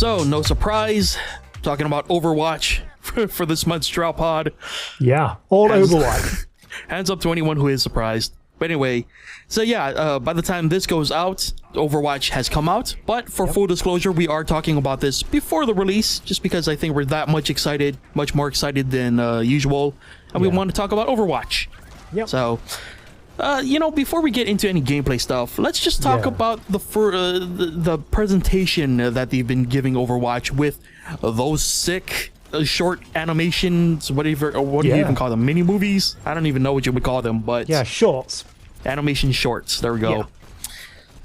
So, no surprise, talking about Overwatch for this month's Drow Pod. Yeah, all Overwatch. Hands up to anyone who is surprised. But anyway, so yeah, by the time this goes out, Overwatch has come out. But for full disclosure, we are talking about this before the release, just because I think we're that much excited, much more excited than usual. And we want to talk about Overwatch. Yep. So, before we get into any gameplay stuff, let's just talk about the presentation that they've been giving Overwatch with those sick short animations, whatever. What do you even call them? Mini movies? I don't even know what you would call them, but shorts. Animation shorts. There we go. Yeah.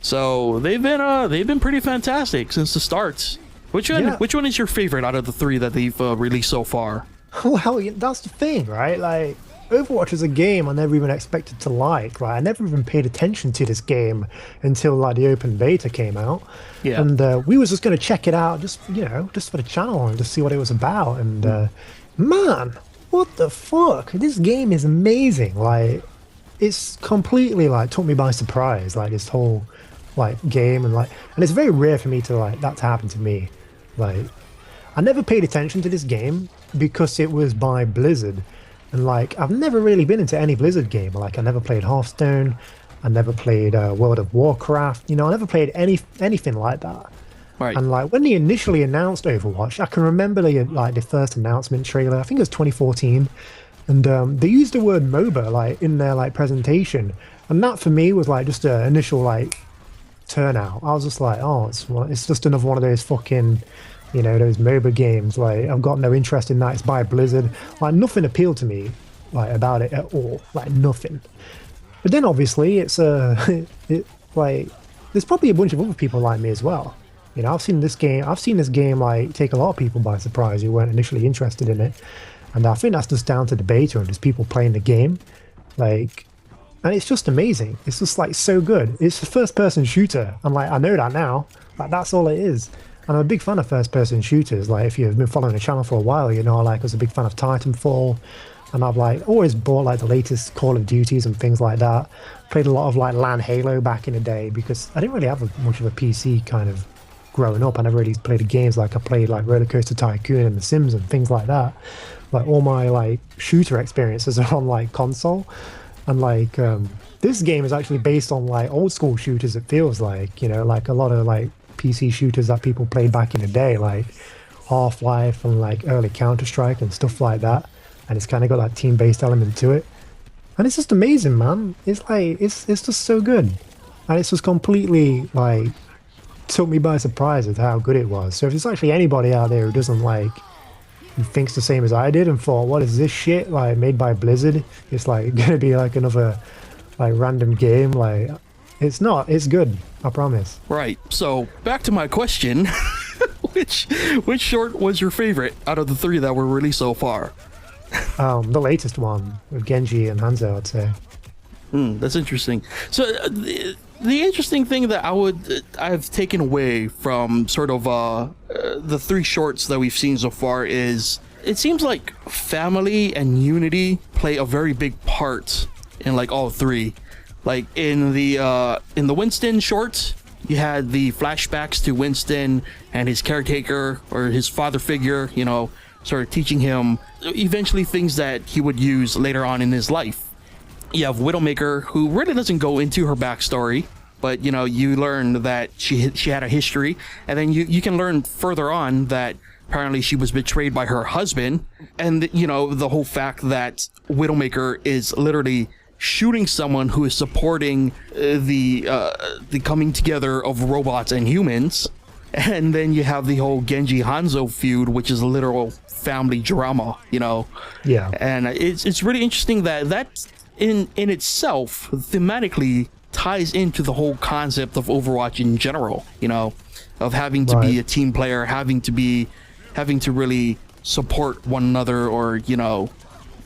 So they've been pretty fantastic since the start. Which one is your favorite out of the three that they've released so far? Well, that's the thing, right? Like, Overwatch is a game I never even expected to like. Right? I never even paid attention to this game until like the open beta came out. Yeah. And we was just going to check it out, just for the channel and just see what it was about. And man, what the fuck? This game is amazing. Like, it's completely like took me by surprise. Like this whole like game and it's very rare for me to that to happen to me. Like, I never paid attention to this game because it was by Blizzard. And I've never really been into any Blizzard game. Like, I never played Hearthstone, I never played World of Warcraft. I never played anything like that. Right. And when they initially announced Overwatch, I can remember the first announcement trailer. I think it was 2014, and they used the word MOBA in their presentation, and that for me was just an initial turnout. I was just like, oh, it's just another one of those fucking, those MOBA games. I've got no interest in that. It's by Blizzard. Nothing appealed to me about it at all. Nothing. But then obviously it's there's probably a bunch of other people like me as well. I've seen this game take a lot of people by surprise who weren't initially interested in it. And I think that's just down to the beta and just people playing the game. And it's just amazing. It's just so good. It's a first person shooter. And I know that now. That's all it is. And I'm a big fan of first-person shooters. If you've been following the channel for a while, I was a big fan of Titanfall, and I've always bought the latest Call of Duties and things like that. Played a lot of LAN Halo back in the day because I didn't really have much of a PC kind of growing up. I never really played the games. I played Roller Coaster Tycoon and The Sims and things like that. All my shooter experiences are on console, and this game is actually based on old school shooters. It feels a lot of PC shooters that people played back in the day, like Half-Life and early Counter-Strike and stuff like that. And it's kind of got that team-based element to it, and it's just amazing, man. It's it's just so good, and it's just completely took me by surprise at how good it was. So if there's actually anybody out there who doesn't who thinks the same as I did and thought, what is this shit made by Blizzard? It's gonna be another random game. It's not. It's good. I promise. Right. So back to my question: which short was your favorite out of the three that were released so far? The latest one with Genji and Hanzo, I'd say. That's interesting. So the interesting thing that I've taken away from sort of the three shorts that we've seen so far is it seems like family and unity play a very big part in all three. In the Winston short, you had the flashbacks to Winston and his caretaker or his father figure, sort of teaching him eventually things that he would use later on in his life. You have Widowmaker, who really doesn't go into her backstory, but you learn that she had a history, and then you can learn further on that apparently she was betrayed by her husband, and the whole fact that Widowmaker is literally shooting someone who is supporting the coming together of robots and humans. And then you have the whole Genji Hanzo feud, which is a literal family drama, Yeah. And it's really interesting that in itself thematically ties into the whole concept of Overwatch in general, of having to be a team player, having to really support one another, or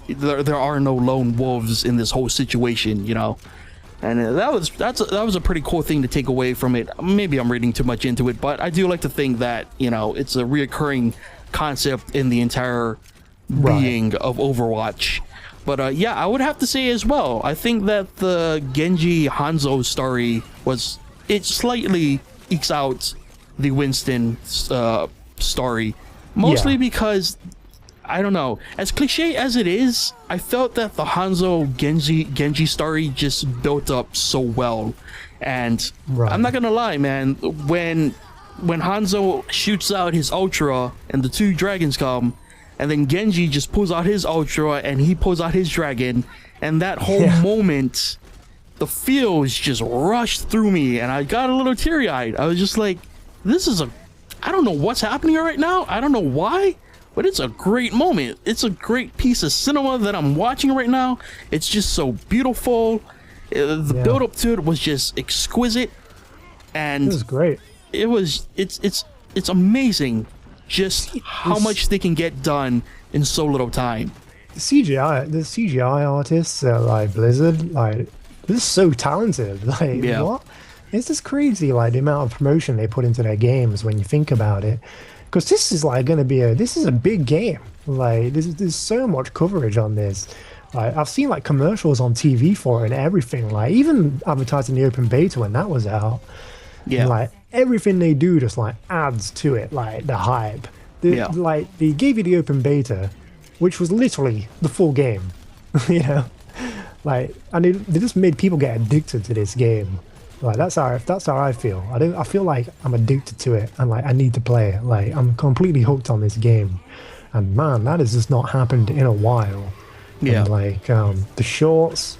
there are no lone wolves in this whole situation, and that was a pretty cool thing to take away from it. Maybe I'm reading too much into it, but I do like to think that it's a reoccurring concept in the entire being of Overwatch. But I would have to say as well, I think that the Genji Hanzo story slightly ekes out the Winston story, mostly Yeah. because I don't know, as cliche as it is, I felt that the Hanzo Genji story just built up so well. And Right. I'm not gonna lie, man, when Hanzo shoots out his ultra and the two dragons come, and then Genji just pulls out his ultra and he pulls out his dragon, and that whole moment, the feels just rushed through me and I got a little teary-eyed. I was just like, I don't know what's happening right now. I don't know why, but it's a great moment. It's a great piece of cinema that I'm watching right now. It's just so beautiful. The build up to it was just exquisite, and It was great. It's amazing just how much they can get done in so little time. The CGI artists like Blizzard, like they're so talented. Like Yeah. what? It's just crazy, like the amount of promotion they put into their games when you think about it. Because this is like going to be this is a big game. Like there's so much coverage on this. Like I've seen like commercials on TV for it and everything. Like even advertising the open beta when that was out. Yeah. And, like everything they do just like adds to it, like the hype. Like they gave you the open beta, which was literally the full game. You know, like and they just made people get addicted to this game. Like that's how I feel. I feel like I'm addicted to it and like I need to play it. Like I'm completely hooked on this game, and man, that has just not happened in a while. Yeah. And like the shorts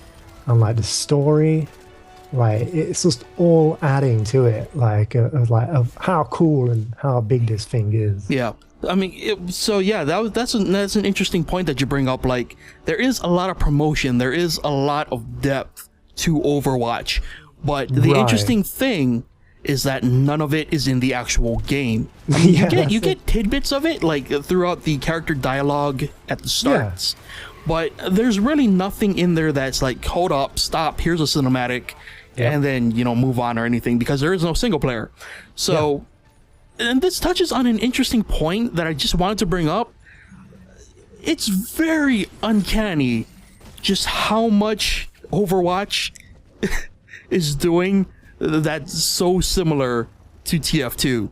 and like the story, like it's just all adding to it. Like of how cool and how big this thing is. Yeah. I mean, that's an interesting point that you bring up. Like, there is a lot of promotion, there is a lot of depth to Overwatch, but the interesting thing is that none of it is in the actual game. I mean, you get tidbits of it, like throughout the character dialogue at the starts, but there's really nothing in there that's like, hold up, stop, here's a cinematic, and then move on or anything, because there is no single player. So. And this touches on an interesting point that I just wanted to bring up. It's very uncanny just how much Overwatch is doing that's so similar to TF2.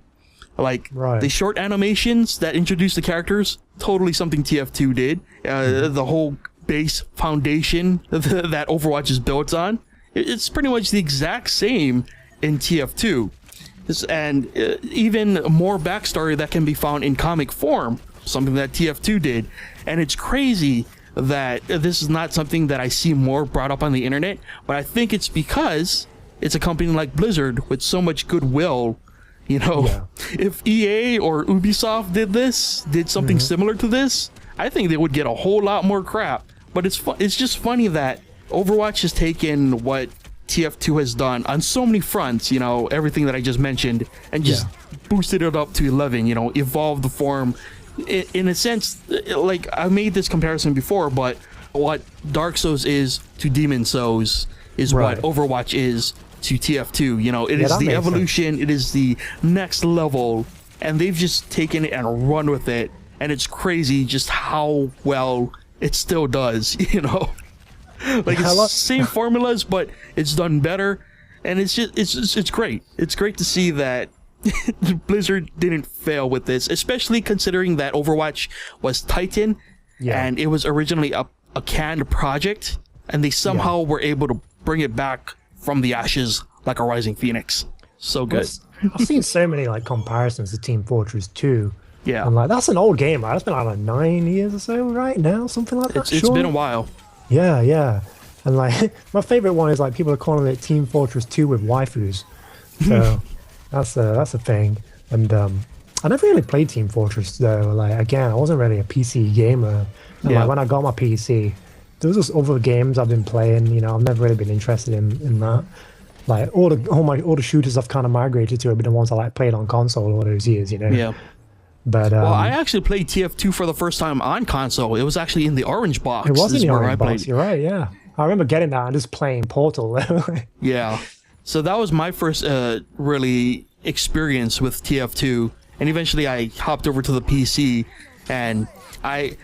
Like, the short animations that introduce the characters, totally something TF2 did. The whole base foundation that Overwatch is built on, it's pretty much the exact same in TF2. And even more backstory that can be found in comic form, something that TF2 did. And it's crazy that this is not something that I see more brought up on the internet, but I think it's because it's a company like Blizzard with so much goodwill. If EA or Ubisoft did something similar to this, I think they would get a whole lot more crap. But it's just funny that Overwatch has taken what TF2 has done on so many fronts, everything that I just mentioned, and just boosted it up to 11, evolved the form. In a sense, like I made this comparison before, but what Dark Souls is to Demon Souls is what Overwatch is to TF2. It is the evolution, it is the next level, and they've just taken it and run with it, and it's crazy just how well it still does, Like it's same formulas, but it's done better, and it's great. It's great to see that Blizzard didn't fail with this, especially considering that Overwatch was Titan, and it was originally a canned project, and they somehow were able to bring it back from the ashes like a rising phoenix. So good. I've seen so many like comparisons to Team Fortress 2. Yeah, and like that's an old game, right? That's been like 9 years or so, right now, something like that. It's been a while. Yeah. And like my favorite one is like people are calling it Team Fortress 2 with waifus. So that's a thing. And I never really played Team Fortress though. Like again, I wasn't really a PC gamer. And like when I got my PC, there was just other games I've been playing. I've never really been interested in that. Like all the shooters I've kind of migrated to have been the ones I like played on console all those years. Yeah. But well, I actually played TF2 for the first time on console. It was actually in the orange box. It was in the orange box. You're right. Yeah, I remember getting that and just playing Portal. Yeah, so that was my first really experience with TF2, and eventually I hopped over to the PC, and I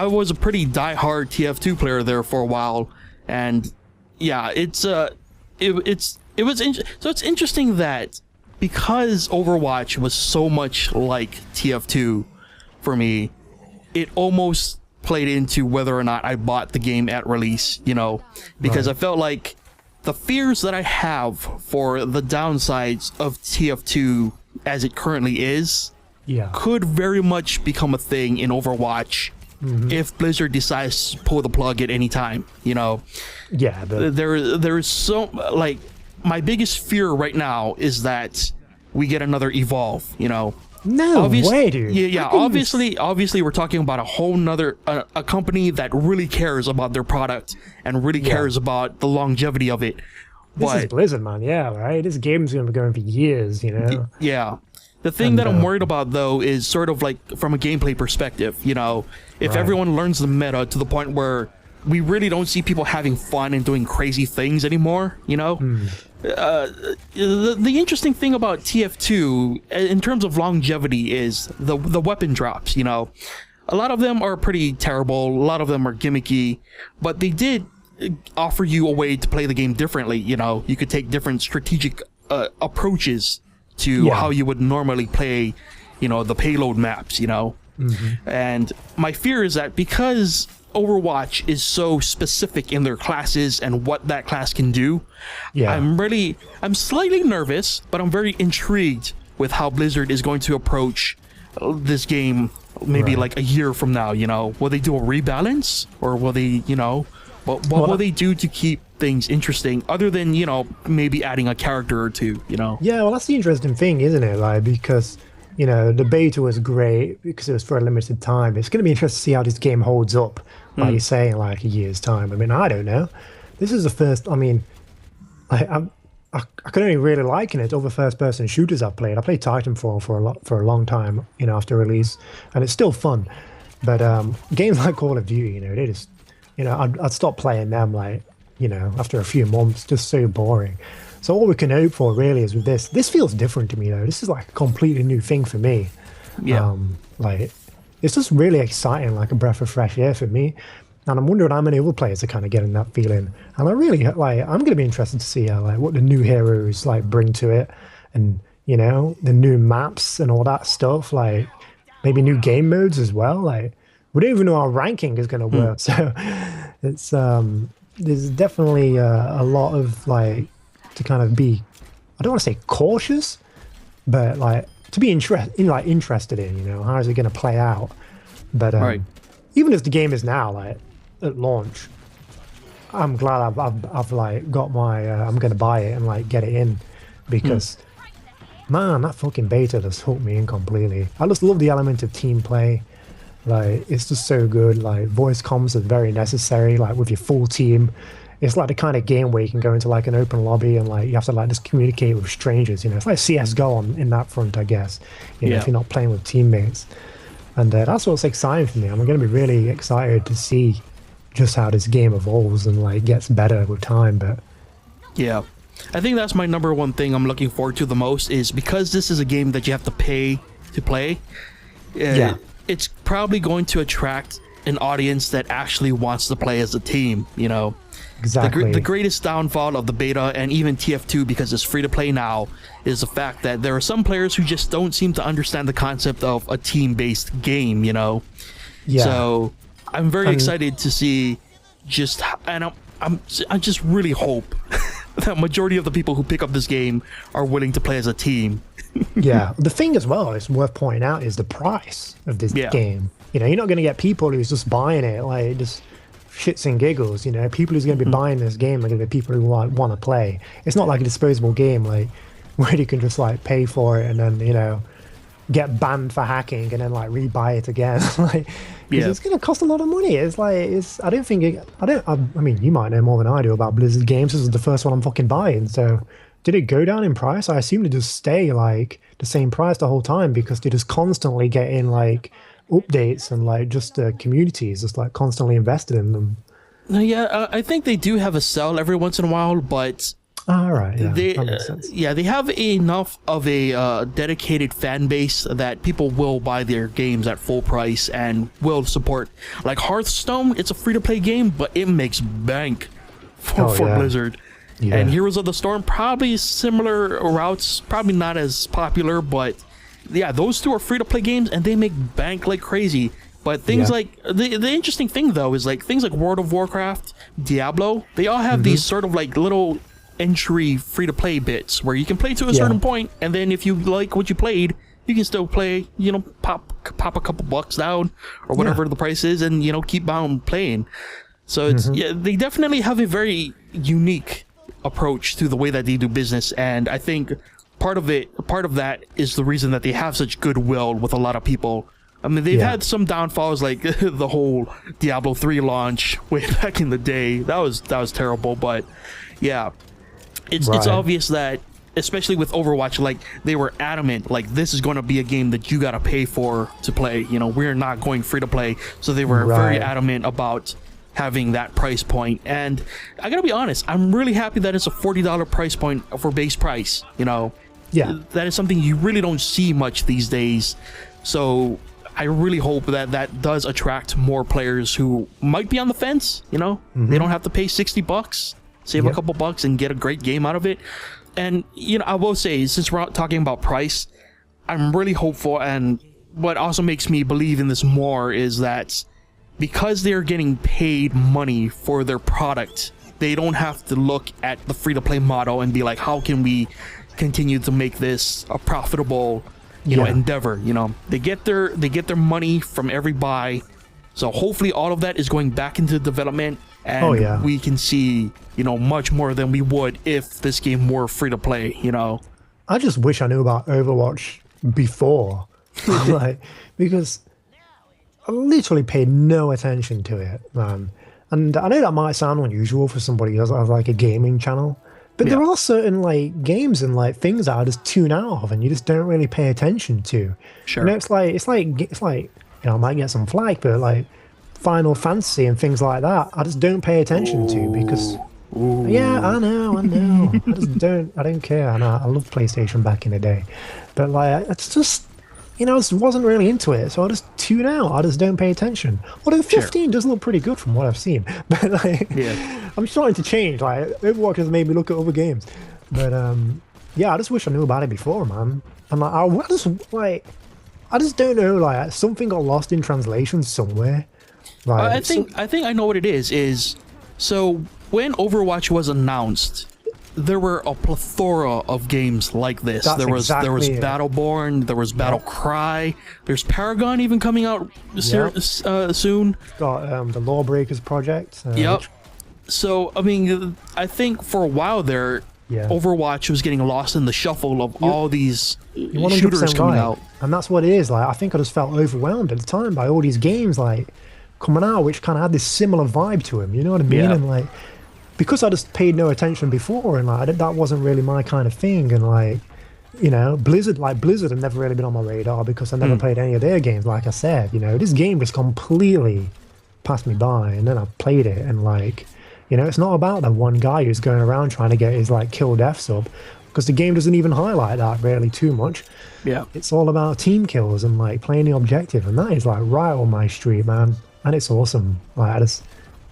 was a pretty die-hard TF2 player there for a while, and yeah, so it's interesting that because Overwatch was so much like TF2 for me, it almost played into whether or not I bought the game at release, you know, because Right. I felt like the fears that I have for the downsides of TF2 as it currently is Yeah. could very much become a thing in Overwatch if Blizzard decides to pull the plug at any time, you know. Yeah. But There is so, like, my biggest fear right now is that we get another Evolve, you know. no way, dude. Yeah, How can you- obviously we're talking about a whole nother a company that really cares about their product and really cares about the longevity of it. This is But Blizzard, man. Yeah, right. This game's gonna be going for years, you know. yeah, the thing that I'm worried about though is sort of like from a gameplay perspective, you know, if Right. everyone learns the meta to the point where we really don't see people having fun and doing crazy things anymore, you know. The interesting thing about TF2 in terms of longevity is the weapon drops, you know. A lot of them are pretty terrible, a lot of them are gimmicky, but they did offer you a way to play the game differently, you know. You could take different strategic approaches to Yeah. how you would normally play, you know, the payload maps, you know. And my fear is that because Overwatch is so specific in their classes and what that class can do, Yeah. I'm slightly nervous, but I'm very intrigued with how Blizzard is going to approach this game maybe Right. like a year from now, you know. Will they do a rebalance, or will they, you know, what will they do to keep things interesting other than, you know, maybe adding a character or two, you know? Yeah, well, that's the interesting thing, isn't it? Like, because, you know, the beta was great because it was for a limited time. It's going to be interesting to see how this game holds up, like you're saying, like a year's time. I mean, I don't know. This is the first, I mean, I could only really liken it to other first-person shooters I've played. I played Titanfall for a long time, you know, after release, and it's still fun. But games like Call of Duty, you know, they just, you know, I'd stop playing them, like, you know, after a few months, just so boring. So all we can hope for really is with this feels different to me though. This is like a completely new thing for me. Yeah. Like it's just really exciting, like a breath of fresh air for me. And I'm wondering how many other players are kind of getting that feeling. And I really like, I'm going to be interested to see how, like, what the new heroes like bring to it, and you know, the new maps and all that stuff. Like maybe new game modes as well. Like we don't even know how ranking is going to work. So it's there's definitely a lot of like to kind of be, I don't want to say cautious, but like to be interested in, you know, how is it going to play out? But Right. even as the game is now, like at launch, I'm glad I've like got my I'm going to buy it and like get it in, because man, that fucking beta just hooked me in completely. I just love the element of team play. Like it's just so good. Like voice comms are very necessary. Like with your full team, it's like the kind of game where you can go into like an open lobby and like you have to like just communicate with strangers. You know, it's like CS:GO in that front, I guess. You know, Yeah. if you're not playing with teammates, and that's what's exciting for me. I'm going to be really excited to see just how this game evolves and like gets better with time. But Yeah. I think that's my number one thing I'm looking forward to the most, is because this is a game that you have to pay to play. Yeah. It's probably going to attract an audience that actually wants to play as a team, you know. exactly, The greatest downfall of the beta and even TF2, because it's free to play now, is the fact that there are some players who just don't seem to understand the concept of a team-based game, you know. yeah. So I'm very excited to see just, and I just really hope that majority of the people who pick up this game are willing to play as a team. Yeah, the thing as well, it's worth pointing out, is the price of this Yeah. game. You know, you're not going to get people who's just buying it like just shits and giggles. You know, people who's going to be buying this game are going to be people who want to play. It's not like a disposable game, like where you can just like pay for it and then, you know, get banned for hacking and then like rebuy it again. Like, 'cause Yeah. it's going to cost a lot of money. It's like I don't think I mean, you might know more than I do about Blizzard games. This is the first one I'm fucking buying, so. Did it go down in price? I assume it just stay like the same price the whole time, because they just constantly get in like updates and like just the community is just like constantly invested in them. No, yeah, I think they do have a sell every once in a while, but All right, yeah, they that makes sense. they have enough of a dedicated fan base that people will buy their games at full price and will support. Like Hearthstone, it's a free to play game, but it makes bank for Oh, yeah. Blizzard. Yeah. And Heroes of the Storm, probably similar routes, probably not as popular, but yeah, those two are free-to-play games, and they make bank like crazy. But things like the interesting thing though is like things like World of Warcraft, Diablo, they all have these sort of like little entry free-to-play bits where you can play to a certain point, and then if you like what you played, you can still play, you know, pop a couple bucks down or whatever the price is, and you know, keep on playing. So it's they definitely have a very unique approach to the way that they do business, and I think part of that is the reason that they have such goodwill with a lot of people. I mean, they've had some downfalls, like the whole Diablo 3 launch way back in the day. That was terrible, but yeah, it's obvious that, especially with Overwatch, like they were adamant, like this is going to be a game that you got to pay for to play. You know, we're not going free to play, so they were very adamant about having that price point. And I gotta be honest, I'm really happy that it's a $40 price point for base price. You know, that is something you really don't see much these days. So I really hope that that does attract more players who might be on the fence. You know, they don't have to pay $60, save a couple bucks, and get a great game out of it. And you know, I will say, since we're talking about price, I'm really hopeful, and what also makes me believe in this more is that because they're getting paid money for their product, they don't have to look at the free-to-play model and be like, how can we continue to make this a profitable, you know, endeavor. You know, they get their money from every buy, so hopefully all of that is going back into development, and we can see, you know, much more than we would if this game were free to play. You know, I just wish I knew about Overwatch before, like, because I literally paid no attention to it, man. And I know that might sound unusual for somebody who has like a gaming channel, but there are certain like games and like things that I just tune out of, and you just don't really pay attention to. Sure. You know, it's like you know, I might get some flack, but like Final Fantasy and things like that, I just don't pay attention to because. Yeah, I know. I don't care. I love PlayStation back in the day, but like it's just, you know, I just wasn't really into it, so I just tune out. I just don't pay attention. Although 15 does look pretty good from what I've seen, but like, I'm starting to change. Like Overwatch has made me look at other games, but yeah, I just wish I knew about it before, man. And like, I just don't know. Like something got lost in translation somewhere. Like, I think I know what it is. So when Overwatch was announced, there were a plethora of games like this. There was Battleborn, there was Battle Cry, there's Paragon even coming out soon. Got the Lawbreakers project. So I mean, I think for a while there, Overwatch was getting lost in the shuffle of all these shooters coming out. And that's what it is. Like I think I just felt overwhelmed at the time by all these games like coming out, which kind of had this similar vibe to them. You know what I mean? And like, because I just paid no attention before, and like that wasn't really my kind of thing, and like, you know, Blizzard had never really been on my radar because I never played any of their games. Like I said, you know, this game just completely passed me by, and then I played it, and like, you know, it's not about that one guy who's going around trying to get his like kill death sub, because the game doesn't even highlight that really too much. It's all about team kills and like playing the objective, and that is like right on my street, man, and it's awesome. Like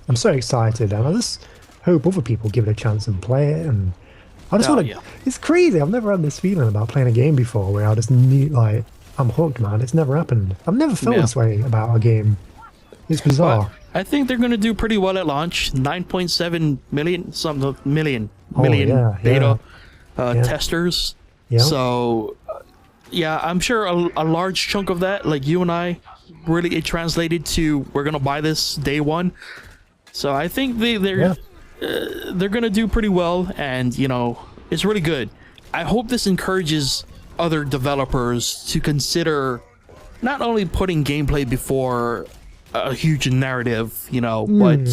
I'm so excited, and I just hope other people give it a chance and play it. And I just want to. It's crazy. I've never had this feeling about playing a game before where I just need, like, I'm hooked, man. It's never happened. I've never felt this way about a game. It's bizarre. But I think they're going to do pretty well at launch. 9.7 million beta testers. So I'm sure a large chunk of that, like you and I, really it translated to we're going to buy this day one. So I think they're gonna do pretty well, and you know, it's really good. I hope this encourages other developers to consider not only putting gameplay before a huge narrative, you know, but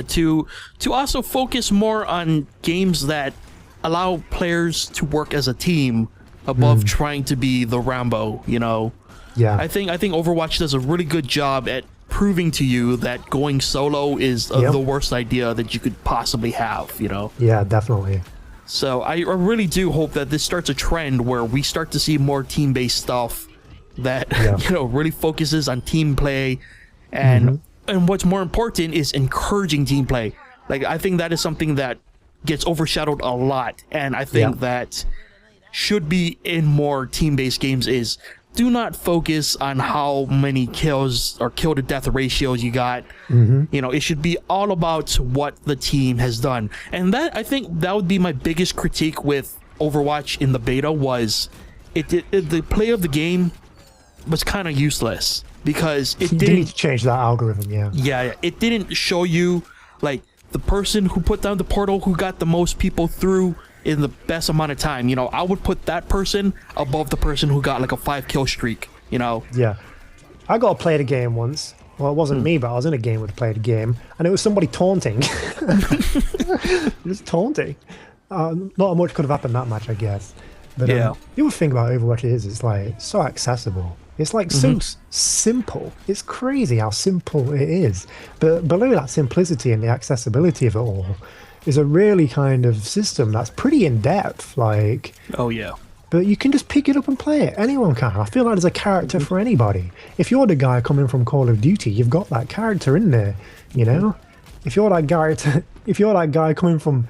to also focus more on games that allow players to work as a team above trying to be the Rambo, you know. I think Overwatch does a really good job at proving to you that going solo is the worst idea that you could possibly have, you know? Yeah, definitely. So I really do hope that this starts a trend where we start to see more team-based stuff that, you know, really focuses on team play, and what's more important is encouraging team play. Like, I think that is something that gets overshadowed a lot, and I think that should be in more team-based games is do not focus on how many kills or kill to death ratios you got. You know, it should be all about what the team has done. And that, I think that would be my biggest critique with Overwatch in the beta was the play of the game was kind of useless because it You need to change that algorithm, yeah, it didn't show you like the person who put down the portal who got the most people through in the best amount of time. You know, I would put that person above the person who got like a 5-kill streak, you know? Yeah. I got to play the game once. Well, it wasn't me, but I was in a game with played a game, and it was somebody taunting. Just taunting. Not much could have happened that match, I guess. But the other thing about Overwatch is it's like so accessible. It's like so simple. It's crazy how simple it is. But below that simplicity and the accessibility of it all is a really kind of system that's pretty in depth. Like, but you can just pick it up and play it. Anyone can. I feel like there's a character for anybody. If you're the guy coming from Call of Duty, you've got that character in there. You know, if you're that guy coming from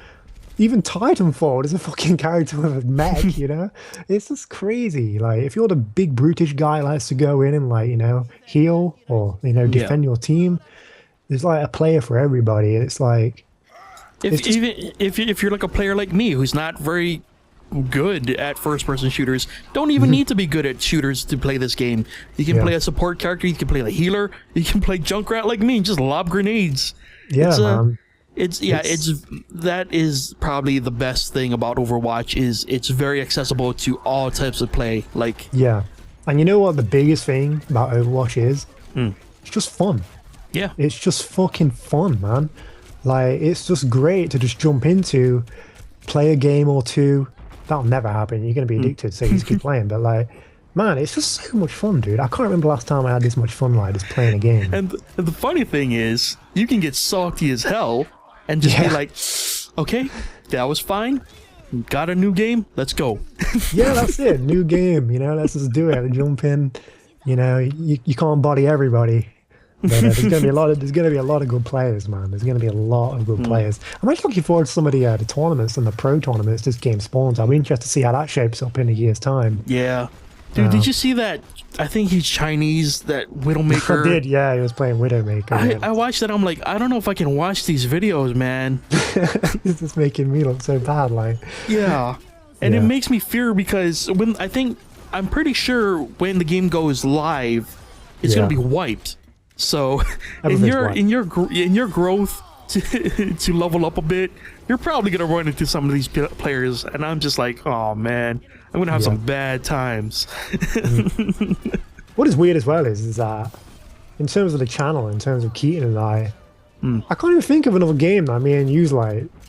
even Titanfall, there's a fucking character with a mech, you know? It's just crazy. Like, if you're the big brutish guy who likes to go in and, like, you know, heal or, you know, defend your team, there's, like, a player for everybody. And it's like... If you're like a player like me who's not very good at first-person shooters, don't even need to be good at shooters to play this game. You can play a support character, you can play a healer, you can play Junkrat like me and just lob grenades. Yeah, man. That is probably the best thing about Overwatch is it's very accessible to all types of play. Like, yeah, and you know what the biggest thing about Overwatch is? It's just fun. Yeah, it's just fucking fun, man. Like, it's just great to just jump into, play a game or two. That'll never happen. You're gonna be addicted, so you just keep playing. But like, man, it's just so much fun, dude. I can't remember last time I had this much fun, like, just playing a game. And the funny thing is, you can get salty as hell and just be like, okay, that was fine. Got a new game, let's go. Yeah, that's it. New game, you know, let's just do it. Jump in. You know, you can't body everybody. But there's gonna be a lot of good players, man. There's gonna be a lot of good players. I'm actually looking forward to some of the tournaments and the pro tournaments this game spawns. I'll be interested to see how that shapes up in a year's time. Yeah. Dude, did you see that? I think he's Chinese, that Widowmaker. I did, yeah, he was playing Widowmaker. I watched that, I'm like, I don't know if I can watch these videos, man. It's just making me look so bad, like. Yeah. And it makes me fear because I'm pretty sure when the game goes live, it's gonna be wiped. So in your growth to level up a bit, you're probably gonna run into some of these players, and I'm just like, oh man, I'm gonna have some bad times. What is weird as well is that in terms of the channel, in terms of Keaton and I can't even think of another game that me and you's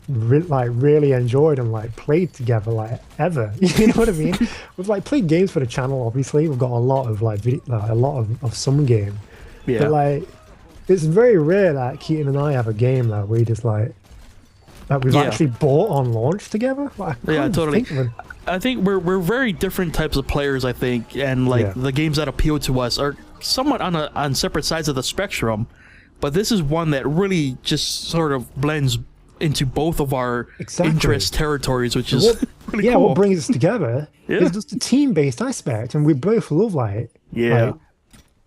really enjoyed and like played together like ever. You know what I mean? We've like played games for the channel. Obviously, we've got a lot of of some game. Yeah. But like, it's very rare that Keaton and I have a game that we just like that we've actually bought on launch together. Like, yeah, totally. I think we're very different types of players. I think, and like the games that appeal to us are somewhat on separate sides of the spectrum. But this is one that really just sort of blends into both of our interest territories, which is really cool. What brings us together is just a team-based aspect, and we both love like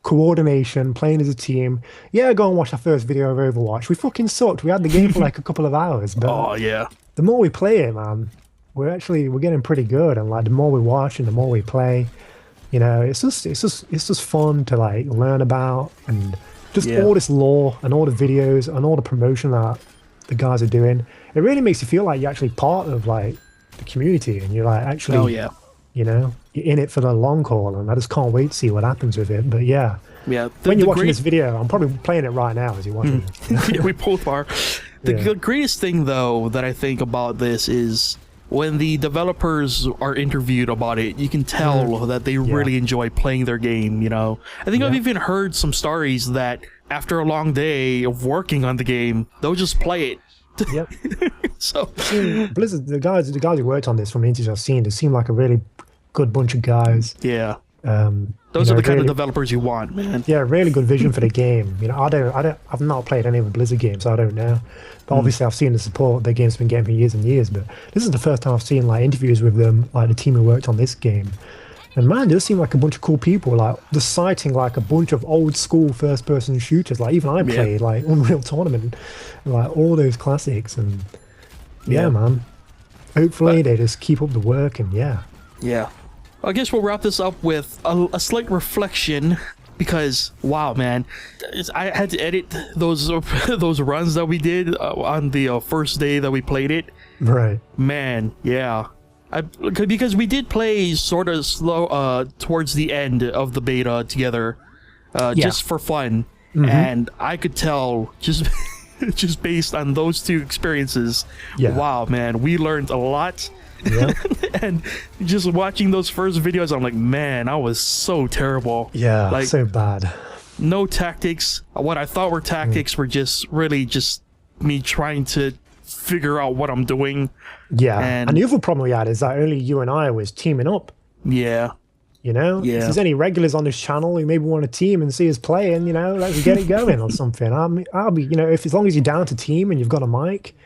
coordination, playing as a team. Yeah, go and watch our first video of Overwatch. We fucking sucked. We had the game for like a couple of hours, but the more we play it, man, we're getting pretty good. And like the more we watch and the more we play, you know, it's just fun to like learn about and just all this lore and all the videos and all the promotion that the guys are doing. It really makes you feel like you're actually part of like the community, and you're like actually you know, you're in it for the long haul, and I just can't wait to see what happens with it. But when you're watching this video, I'm probably playing it right now as you're watching it. Yeah, we both are. The greatest thing, though, that I think about this is when the developers are interviewed about it, you can tell that they really enjoy playing their game, you know. I think I've even heard some stories that after a long day of working on the game, they'll just play it. Yep. So Blizzard, the guys who worked on this from the interviews I've seen, they seem like a really good bunch of guys. Yeah. Those are the kind of really, developers you want, man. yeah, really good vision for the game. I've not played any of the Blizzard games, so I don't know. But obviously, I've seen the support their game's been getting for years and years. But this is the first time I've seen like interviews with them, like the team who worked on this game. And man, they just seem like a bunch of cool people. Like just citing like a bunch of old school first person shooters. Like even I played like Unreal Tournament, like all those classics. And yeah, man. Hopefully they just keep up the work and Yeah. I guess we'll wrap this up with a slight reflection because, wow, man, I had to edit those runs that we did on the first day that we played it. Right. Man, yeah. Because we did play sort of slow towards the end of the beta together just for fun. And I could tell just just based on those two experiences, wow, man, we learned a lot. Yeah. And just watching those first videos, I'm like, man, I was so terrible. Yeah, like, so bad. No tactics. What I thought were tactics were just really just me trying to figure out what I'm doing. Yeah, and the other problem we had is that only you and I was teaming up. Yeah. You know? Yeah. If there's any regulars on this channel who maybe want to team and see us playing, you know, let's get it going or something. I'll be, you know, if as long as you're down to team and you've got a mic,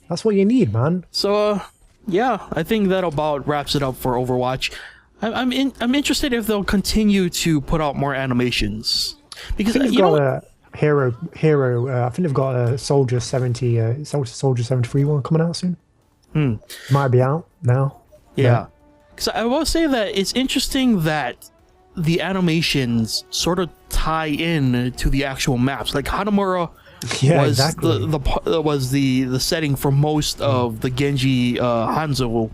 that's what you need, man. So, yeah, I think that about wraps it up for Overwatch. I'm interested if they'll continue to put out more animations because they've got a hero. I think they've got a Soldier 70, Soldier 73 one coming out soon. Might be out now. Yeah. So I will say that it's interesting that the animations sort of tie in to the actual maps. Like Hanamura was the setting for most of the Genji Hanzo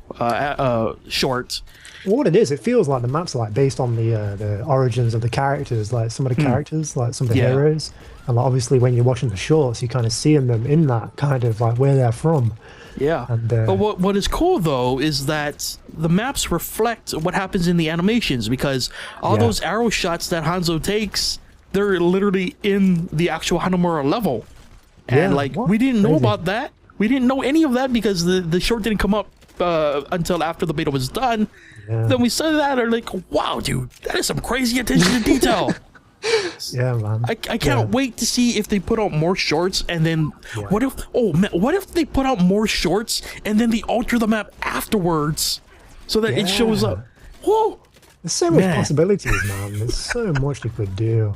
short. Well, what it is, it feels like the maps are like based on the origins of the characters, like some of the characters, like some of the heroes. And like, obviously when you're watching the shorts, you're kind of seeing them in that kind of like where they're from. Yeah, and, but what is cool though is that the maps reflect what happens in the animations because all those arrow shots that Hanzo takes, they're literally in the actual Hanamura level. And like we didn't know about that. We didn't know any of that because the short didn't come up until after the beta was done. Then we saw that and are like, wow, dude, that is some crazy attention to detail. Yeah, man. I can't wait to see if they put out more shorts and then what if they put out more shorts and then they alter the map afterwards so that it shows up. Whoa! There's so much possibilities, man. There's so much they could do.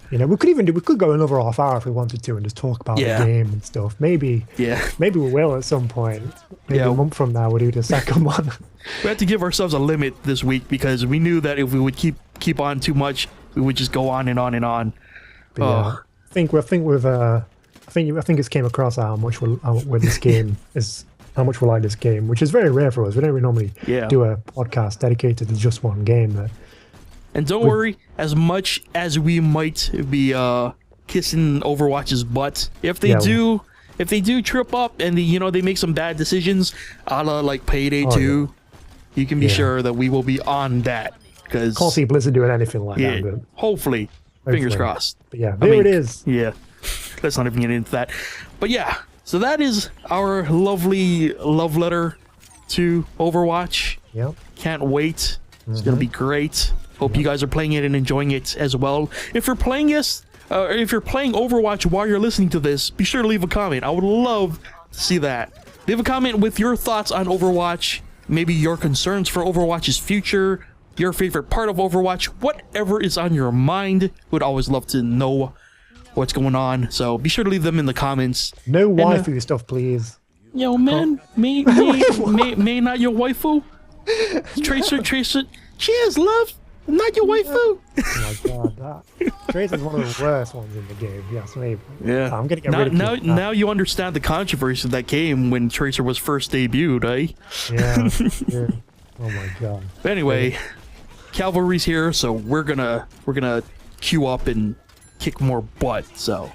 You know, we could go another half hour if we wanted to and just talk about the game and stuff. Maybe we will at some point. Maybe a month from now we'll do the second one. We had to give ourselves a limit this week because we knew that if we would keep on too much, we would just go on and on and on. But I think it's came across how much this game is, how much we like this game, which is very rare for us. We don't really normally do a podcast dedicated to just one game. But and don't worry, as much as we might be kissing Overwatch's butt, if they do trip up and they make some bad decisions, a la like Payday 2, you can be sure that we will be on that. Because can't see Blizzard doing anything like that. But hopefully, fingers crossed. But yeah, there it is. Yeah, let's not even get into that. But yeah, so that is our lovely love letter to Overwatch. Yep. Can't wait. It's gonna be great. Hope you guys are playing it and enjoying it as well. If you're playing if you're playing Overwatch while you're listening to this, be sure to leave a comment. I would love to see that. Leave a comment with your thoughts on Overwatch, maybe your concerns for Overwatch's future, your favorite part of Overwatch, whatever is on your mind. Would always love to know what's going on. So be sure to leave them in the comments. No waifu stuff, please. Yo, man, may not your waifu? Tracer. Cheers, love. Not your waifu. Oh my god, Tracer's one of the worst ones in the game. Yes, maybe. Yeah. I'm gonna get rid of now you understand the controversy that came when Tracer was first debuted, eh? Yeah. Oh my god. But anyway, Cavalry's here, so we're gonna queue up and kick more butt. So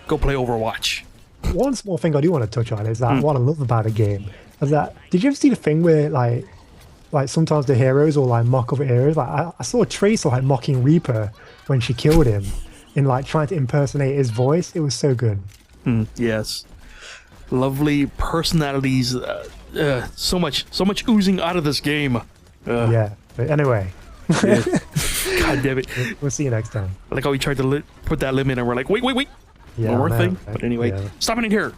go play Overwatch. One small thing I do want to touch on is that what I love about the game is that, did you ever see the thing where like sometimes the heroes will like mock other heroes? Like I saw Tracer like mocking Reaper when she killed him in like trying to impersonate his voice. It was so good. Yes, lovely personalities. So much oozing out of this game. Yeah, but anyway, Yeah. God damn it! We'll see you next time. Like how we tried to put that limit, and we're like, wait. Yeah, One more I know, thing. right? But anyway, Yeah. stop it in here.